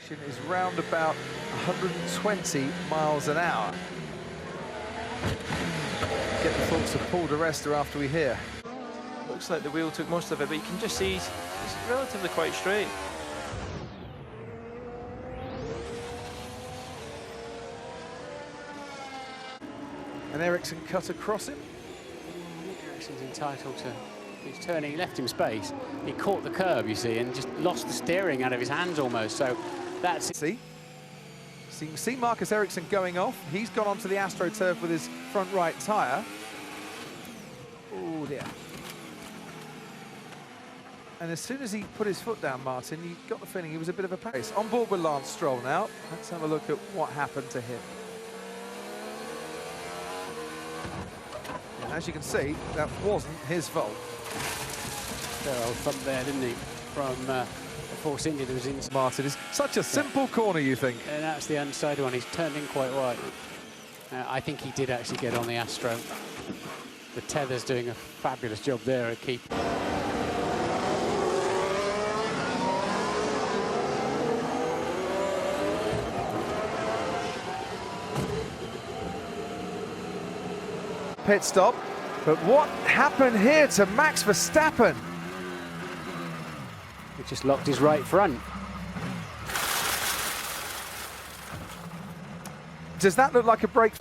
acceleration is round about 120 miles an hour. Get the thoughts of Paul de Resta after we hear. Looks like the wheel took most of it, but you can just see it's relatively quite straight. And Ericsson cut across him. Ericsson's entitled to... He's turning, he left him space. He caught the curve, you see, and just lost the steering out of his hands almost. So that's... See? So you can see Marcus Ericsson going off. He's gone onto the AstroTurf with his front right tyre. Oh dear. And as soon as he put his foot down, Martin, you got the feeling he was a bit of a pace. On board with Lance Stroll now. Let's have a look at what happened to him. And as you can see, that wasn't his fault. Fair old thump there, didn't he? From the Force India that was in. Martin is such a simple corner, you think? And that's the inside one. He's turned in quite wide. I think he did actually get on the Astro. The tether's doing a fabulous job there at keep. Pit stop, but what happened here to Max Verstappen? He just locked his right front. Does that look like a break?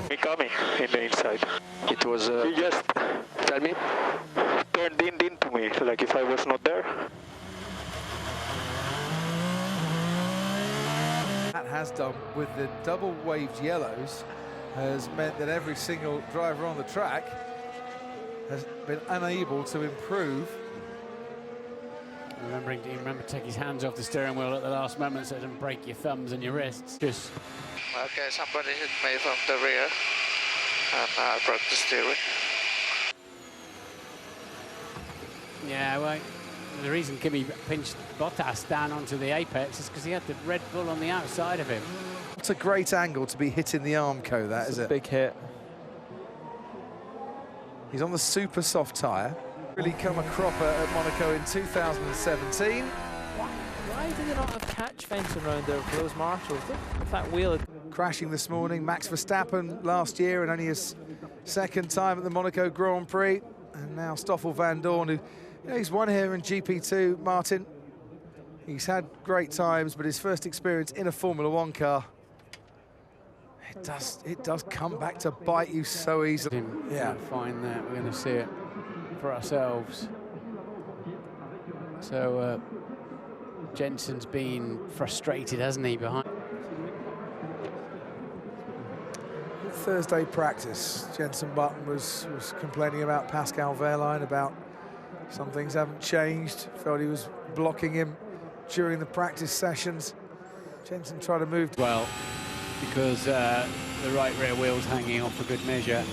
He got me in the inside. It was, you just tell me, turned into me, like if I was not there. That has done with the double waved yellows has meant that every single driver on the track has been unable to improve. Remember to take his hands off the steering wheel at the last moment so it doesn't break your thumbs and your wrists. Just. Okay, somebody hit me from the rear, and I broke the steering. Yeah, well, the reason Kimi pinched Bottas down onto the apex is because he had the Red Bull on the outside of him. It's a great angle to be hitting the Armco, that is it? Big hit. He's on the super soft tyre. Really come a cropper at Monaco in 2017. Why did they not have catch fencing around there for those marshals? If that wheel had... Crashing this morning, Max Verstappen last year and only his second time at the Monaco Grand Prix. And now Stoffel Van Dorn, who, you know, he's won here in GP2, Martin. He's had great times, but his first experience in a Formula One car, it does come back to bite you so easily. Yeah, find that. We're going to see it for ourselves. So Jensen's been frustrated, hasn't he, behind? Thursday practice, Jensen Button was complaining about Pascal Wehrlein, about some things haven't changed. Felt he was blocking him during the practice sessions. Jensen tried to move. Well, because the right rear wheel's hanging off for good measure.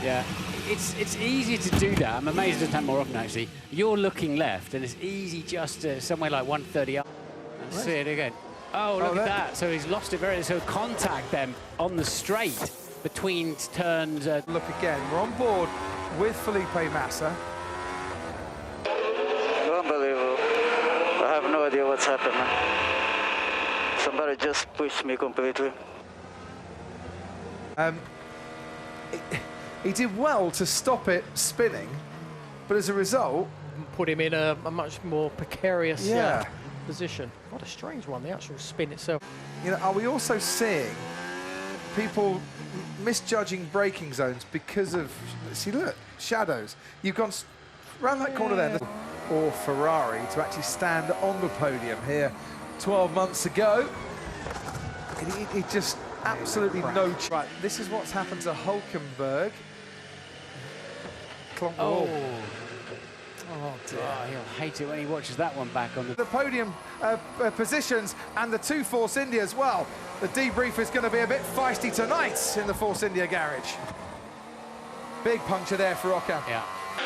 Yeah, it's easy to do that. I'm amazed it doesn't happen more often, actually. You're looking left, and it's easy just somewhere like 130 up. Let's see it again. Oh, look at that. So he's lost it very... So contact them on the straight between turns. Look again. We're on board with Felipe Massa. Unbelievable. I have no idea what's happened. Somebody just pushed me completely. He did well to stop it spinning, but as a result... Put him in a much more precarious position. What a strange one, the actual spin itself. You know, are we also seeing people misjudging braking zones because of... See, look, shadows. You've gone around that corner there. Or Ferrari to actually stand on the podium here 12 months ago. It just absolutely no... Right, this is what's happened to Hulkenberg. Oh, dear. Oh, he'll hate it when he watches that one back on The podium positions and the two Force India as well. The debrief is going to be a bit feisty tonight in the Force India garage. Big puncture there for Ocon. Yeah.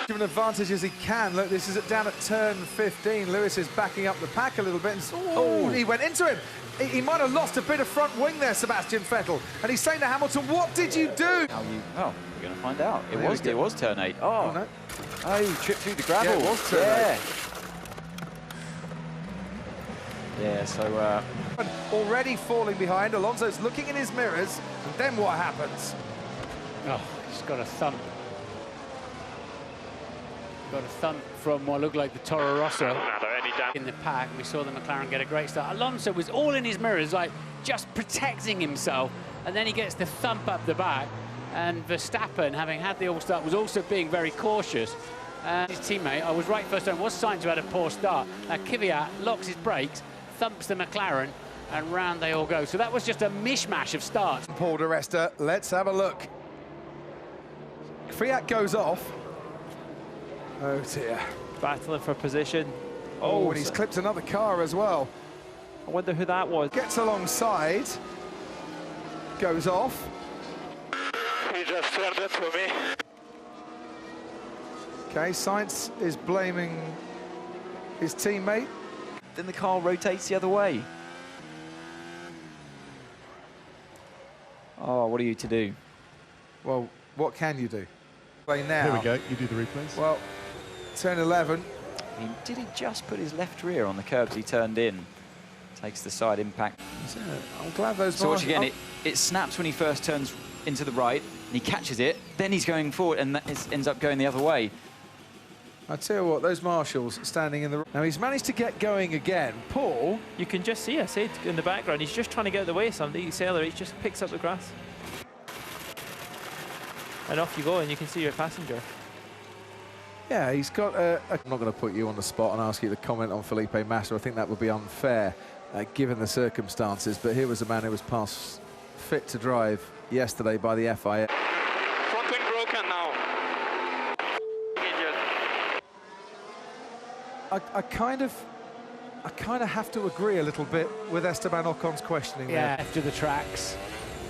Give an advantage as he can. Look, this is down at turn 15. Lewis is backing up the pack a little bit. And, oh, he went into him. He might have lost a bit of front wing there, Sebastian Vettel. And he's saying to Hamilton, what did you do? Oh, we're going to find out. It was turn 8. Oh, no. Oh, he tripped through the gravel. Yeah, it was turn 8. Yeah, so... Already falling behind. Alonso's looking in his mirrors. And then what happens? Oh, he's got a thump. Got a thump from what looked like the Toro Rosso in the pack. We saw the McLaren get a great start. Alonso was all in his mirrors, like just protecting himself, and then he gets the thump up the back. And Verstappen, having had the all-start, was also being very cautious. And his teammate, I was right first time, was Sainz who had a poor start. Now Kvyat locks his brakes, thumps the McLaren, and round they all go. So that was just a mishmash of starts. Paul di Resta, let's have a look. Kvyat goes off. Oh dear. Battling for position. Oh, and he's clipped another car as well. I wonder who that was. Gets alongside. Goes off. He just turned it to me. Okay, Sainz is blaming his teammate. Then the car rotates the other way. Oh, what are you to do? Well, what can you do? Play now. Here we go, you do the replays. Well, turn 11. Did he just put his left rear on the curbs he turned in? Takes the side impact. I'm glad those... So watch again, it snaps when he first turns into the right, and he catches it, then he's going forward, and that ends up going the other way. I tell you what, those marshals standing in the... Now, he's managed to get going again. Paul... You can just see, I see it in the background, he's just trying to get out of the way of something. You see there, he just picks up the grass. And off you go, and you can see your passenger. Yeah, he's got a... I'm not going to put you on the spot and ask you to comment on Felipe Massa. I think that would be unfair, given the circumstances. But here was a man who was passed fit to drive yesterday by the FIA. Front wing broken now. I kind of have to agree a little bit with Esteban Ocon's questioning Yeah, there. after the tracks.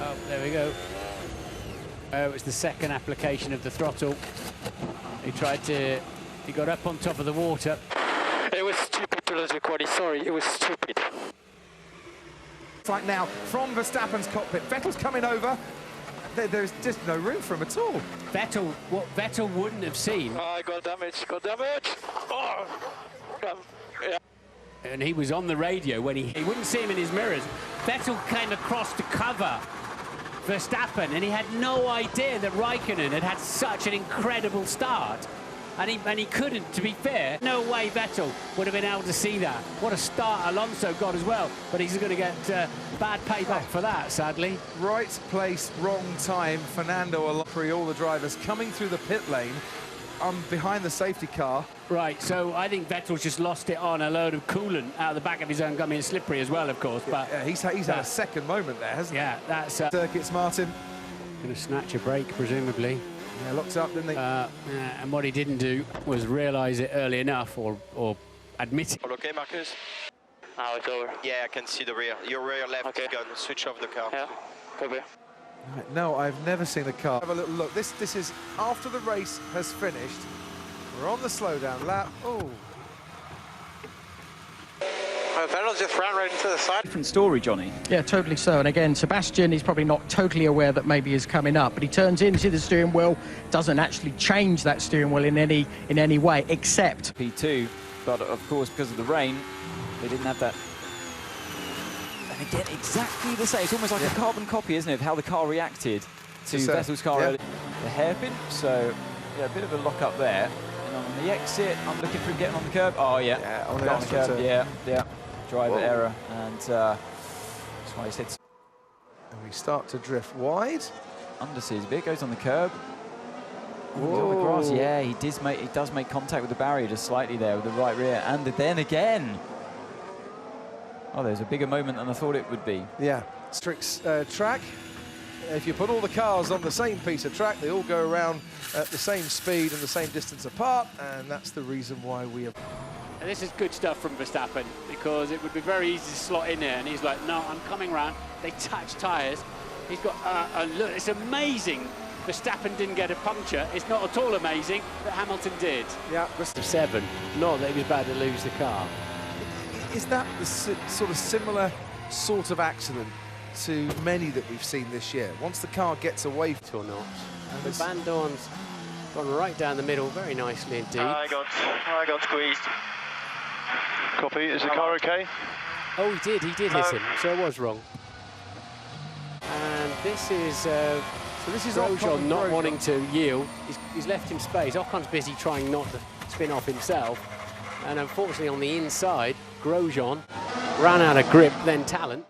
Oh, there we go. Oh, it's the second application of the throttle. He got up on top of the water. It was stupid to lose the quali, sorry, it was stupid. It's like now, from Verstappen's cockpit, Vettel's coming over. There's just no room for him at all. What Vettel wouldn't have seen. Oh, I got damage, Oh! Yeah. And he was on the radio when he wouldn't see him in his mirrors. Vettel came across to cover Verstappen, and he had no idea that Raikkonen had had such an incredible start. And he couldn't, to be fair. No way Vettel would have been able to see that. What a start Alonso got as well. But he's going to get bad payback for that, sadly. Right place, wrong time. Fernando Alonso, all the drivers coming through the pit lane. Behind the safety car. Right, so I think Vettel's just lost it on a load of coolant out of the back of his own gummy, and slippery as well, of course. But yeah, he's had a second moment there, hasn't he? Yeah, that's... Circuits, Martin. Going to snatch a break, presumably. Yeah, locked up, didn't he? And what he didn't do was realise it early enough or admit it. All okay, Marcus? Now it's over. Yeah, I can see the rear. Your rear left Okay. gun. Switch off the car. Yeah, copy. Right, no, I've never seen the car. Have a little look. This is after the race has finished. We're on the slowdown lap. Oh. Vettel just ran right into the side. Different story, Johnny. Yeah, totally so. And again, Sebastian is probably not totally aware that maybe is coming up, but he turns into the steering wheel, doesn't actually change that steering wheel in any way, except P2, but of course, because of the rain, they didn't have that. And again, exactly the same. It's almost like a carbon copy, isn't it, of how the car reacted to Vettel's car earlier. The hairpin, so yeah, a bit of a lock up there. And on the exit, I'm looking for him getting on the curb. Oh yeah, Yeah, on the curb. Yeah. Driver error, and that's why he's hit. And we start to drift wide. Undersees a bit, goes on the curb. He's on the grass. Yeah, he does make contact with the barrier just slightly there with the right rear, and then again. Oh, there's a bigger moment than I thought it would be. Yeah, strict track. If you put all the cars on the same piece of track, they all go around at the same speed and the same distance apart, and that's the reason why we have... And this is good stuff from Verstappen, because it would be very easy to slot in there, and he's like, no, I'm coming round. They touch tyres. He's got look, it's amazing Verstappen didn't get a puncture. It's not at all amazing that Hamilton did. Yeah. 7, not that he was about to lose the car. Is that the sort of similar sort of accident to many that we've seen this year. Once the car gets away or not. But Van Dorn's gone right down the middle very nicely indeed. I got squeezed. Copy, is the car okay? Oh, he did hit him, so I was wrong. And this is Grosjean not wanting to yield. He's left him space. Ocon's busy trying not to spin off himself. And unfortunately on the inside, Grosjean ran out of grip, then talent.